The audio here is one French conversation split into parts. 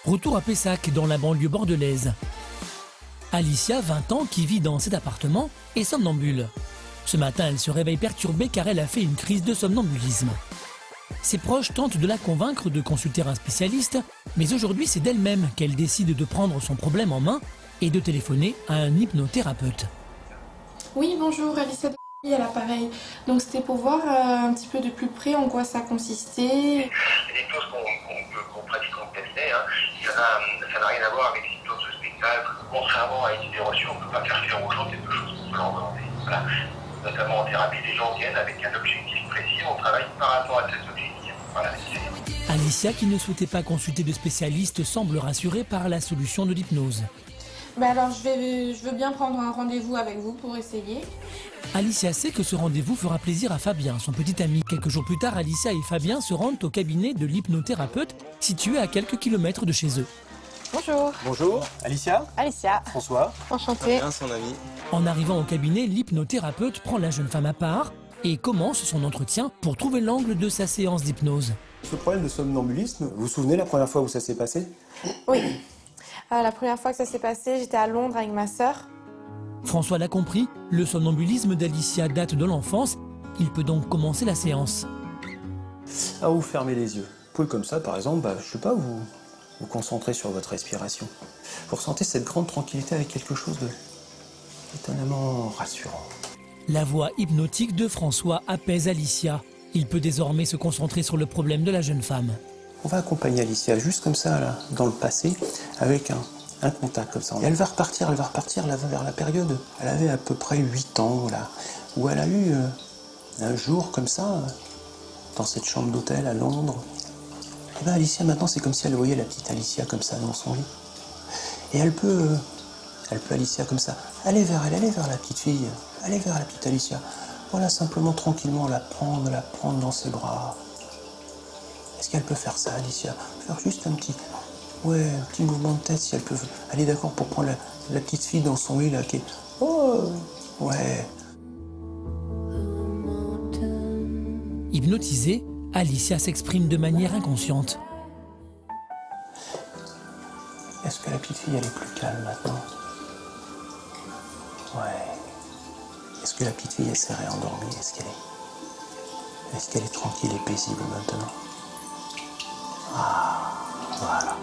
Retour à Pessac, dans la banlieue bordelaise. Alicia, 20 ans, qui vit dans cet appartement, est somnambule. Ce matin, elle se réveille perturbée car elle a fait une crise de somnambulisme. Ses proches tentent de la convaincre de consulter un spécialiste, mais aujourd'hui, c'est d'elle-même qu'elle décide de prendre son problème en main et de téléphoner à un hypnothérapeute. Oui, bonjour, Alicia à l'appareil. Donc c'était pour voir un petit peu de plus près en quoi ça consistait. Il y a des choses qu'on pratique en cabinet, hein. Ça n'a rien à voir avec l'hypnose spectacle. Contrairement à une idée reçue, on ne peut pas faire faire aux gens quelque chose qu'on peut leur demander. Voilà. Notamment en thérapie, les gens viennent avec un objectif précis, on travaille par rapport à cet objectif. Voilà. Alicia, qui ne souhaitait pas consulter de spécialiste, semble rassurée par la solution de l'hypnose. Alors je veux bien prendre un rendez-vous avec vous pour essayer. Alicia sait que ce rendez-vous fera plaisir à Fabien, son petit ami. Quelques jours plus tard, Alicia et Fabien se rendent au cabinet de l'hypnothérapeute, situé à quelques kilomètres de chez eux. Bonjour. Bonjour, Alicia. Alicia. François. Enchantée. Bien, son ami. En arrivant au cabinet, l'hypnothérapeute prend la jeune femme à part et commence son entretien pour trouver l'angle de sa séance d'hypnose. Ce problème de somnambulisme, vous vous souvenez la première fois où ça s'est passé? Oui. La première fois que ça s'est passé, j'étais à Londres avec ma sœur. François l'a compris, le somnambulisme d'Alicia date de l'enfance. Il peut donc commencer la séance. Ah, vous fermez les yeux. Vous pouvez comme ça, par exemple, je sais pas, vous concentrer sur votre respiration. Vous ressentez cette grande tranquillité avec quelque chose de étonnamment rassurant. La voix hypnotique de François apaise Alicia. Il peut désormais se concentrer sur le problème de la jeune femme. On va accompagner Alicia juste comme ça, là, dans le passé, avec un contact comme ça. Et elle va repartir là, vers la période. Elle avait à peu près 8 ans, là, où elle a eu un jour comme ça, dans cette chambre d'hôtel à Londres. Et bien Alicia, maintenant, c'est comme si elle voyait la petite Alicia comme ça dans son lit. Et elle peut Alicia comme ça, aller vers la petite fille, aller vers la petite Alicia. Voilà, simplement, tranquillement, la prendre dans ses bras. Est-ce qu'elle peut faire ça, Alicia? Faire juste un petit mouvement de tête, si elle peut. Elle est d'accord pour prendre la petite fille dans son lit, là, qui est... Oh, ouais. Hypnotisée, Alicia s'exprime de manière inconsciente. Est-ce que la petite fille, elle est plus calme maintenant? Ouais. Est-ce que la petite fille, elle s'est réendormie? Est-ce qu'elle est tranquille et paisible maintenant? Ah, voilà.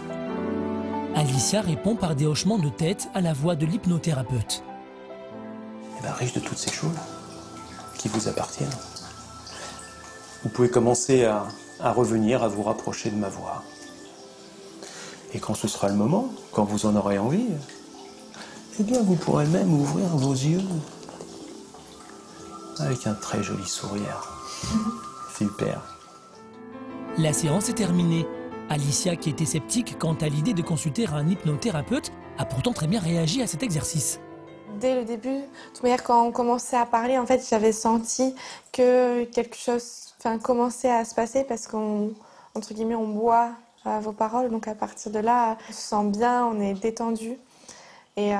Alicia répond par des hochements de tête à la voix de l'hypnothérapeute. Et bien, riche de toutes ces choses qui vous appartiennent, vous pouvez commencer à revenir, à vous rapprocher de ma voix. Et quand ce sera le moment, quand vous en aurez envie, eh bien, vous pourrez même ouvrir vos yeux avec un très joli sourire. Super. La séance est terminée. Alicia, qui était sceptique quant à l'idée de consulter un hypnothérapeute, a pourtant très bien réagi à cet exercice. Dès le début, de toute manière, quand on commençait à parler, en fait, j'avais senti que quelque chose commençait à se passer parce qu'entre guillemets, on boit vos paroles. Donc à partir de là, on se sent bien, on est détendu. Et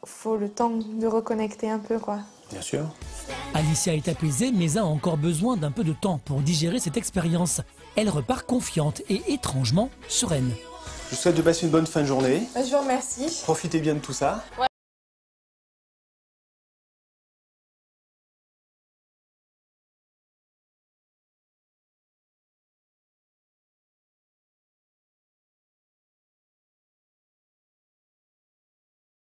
faut le temps de reconnecter un peu, quoi. Bien sûr. Alicia est apaisée, mais a encore besoin d'un peu de temps pour digérer cette expérience. Elle repart confiante et étrangement sereine. Je vous souhaite de passer une bonne fin de journée. Je vous remercie. Profitez bien de tout ça. Ouais,